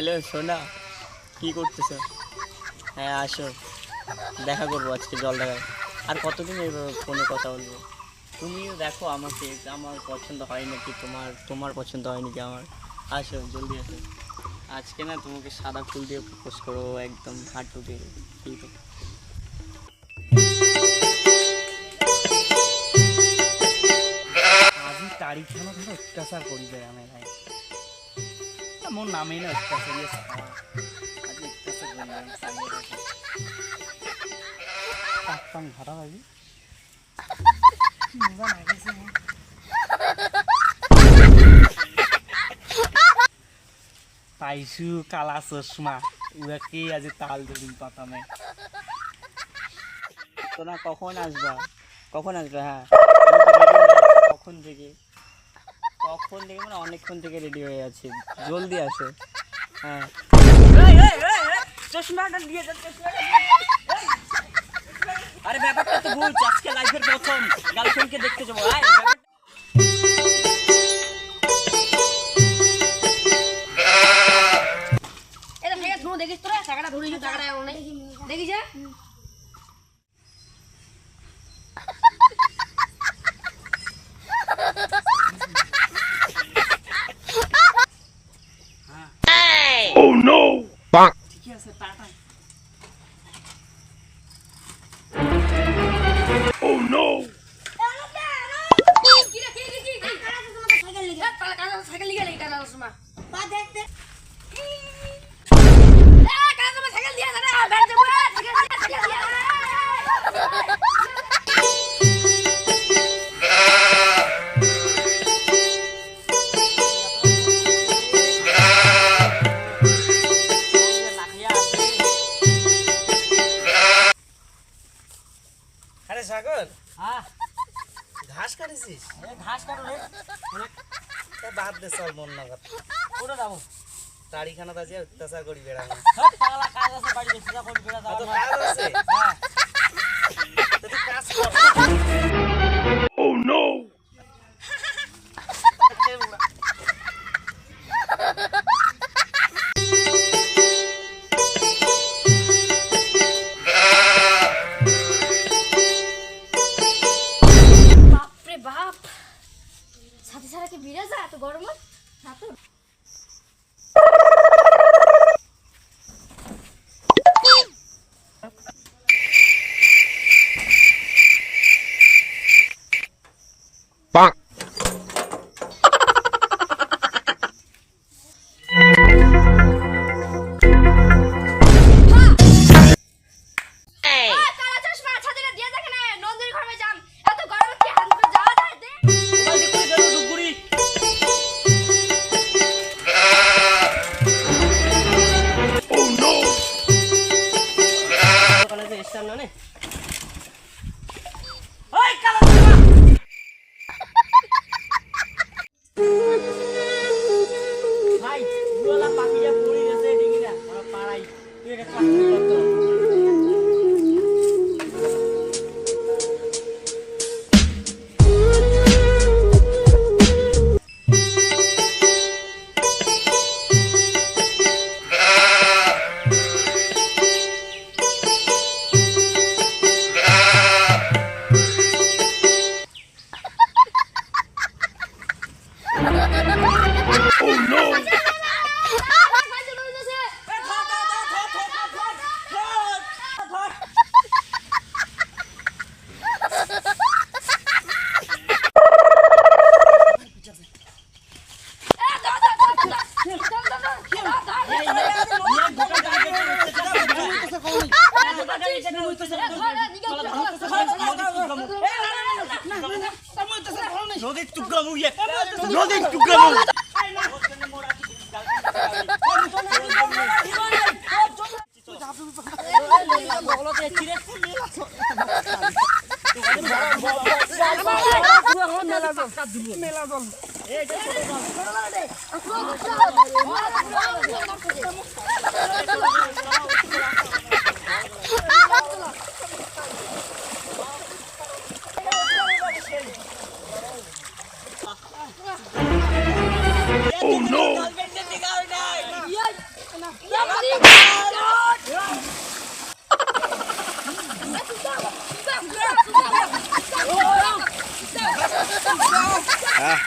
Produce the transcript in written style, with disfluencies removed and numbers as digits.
Hello সোনা, কি করতেছো? হ্যাঁ আসো, দেখা করবো আজকে জল ঢাকায়। আর কতদিন এইভাবে ফোনে কথা বলবো? তুমিও দেখো আমাকে, আমার পছন্দ হয় নাকি তোমার, তোমার পছন্দ হয় নাকি আমার। আসো জলদি আসো। আজকে না তোমাকে সাদা ফুল দিয়ে প্রপোজ করবো, একদম হাঁটু দিয়ে। ঠিক আছে? আজি তাৰিখখানো ধৰ অত্যাচাৰ কৰি যায় আমি ভাই মোৰ নামেই না অত্যাচাৰী আছে আজি অত্যাচাৰ কৰি যায় তাক পাং ভাড়া ভাবি মজা লাগিছে মোৰ পাইছো কালা চশমা ওরাকে আজি তাল ধরিম পাতামে তোমরা কখন আসবা? কখন আসবে? হ্যাঁ কখন থেকে মানে অনেকক্ষণ থেকে রেডি হয়ে আছি, জলদি আসো। হ্যাঁ চশমাটা দিয়ে যা, আরে ব্যাপারটা তো বুঝ, আজকে লাইফের প্রথম গার্লফ্রেন্ডকে দেখতে যাবো। দেখিস তোরা টাকাটা ধরে টাকাটা দেখিস Oh no! Bang! ঠিক আছে টাটা Oh no! সাইকেল লিগে লেগে কালা চশমা বা দেখ দেখ কালা চশমা সাইকেল দিয়া না ব্যাট দেবো সাইকেল দিয়া আরে সাগর হ্যাঁ ঘাস কাটিছিস ঘাস কাটো রে, বাদ দে চল মন না কথা কোথায় যাবো? তাড়িখানা তাজিয়া অত্যাচার করি বেড়ানো পাগলা কাজ আছে বাড়িতে, সেটা কোন বেড়া কত যাওয়া কাজ আছে হ্যাঁ তুই কাজ কর Oh no! বাপরে বাপ সাথে সাথে কি বিড়ে যায় এত গরম সাথে Bang! কালা চশমা ছাদে দিয়ে দেখে না নন্দীর ঘরে যাম এত গরমে কি হাত ধরে যাওয়া যায় দে Oh no! কলেজে স্ট্যান্ড না ভাই দুলা পাখিয়া পড়ে গেছে ডিঙিটা আমার পাড়াই, তুই একটা কাজ করতো। Oh no! নদীর টুকরা মুড়িয়ে, নদীর টুকরা মুড়িয়ে। Oh no! হ্যাঁ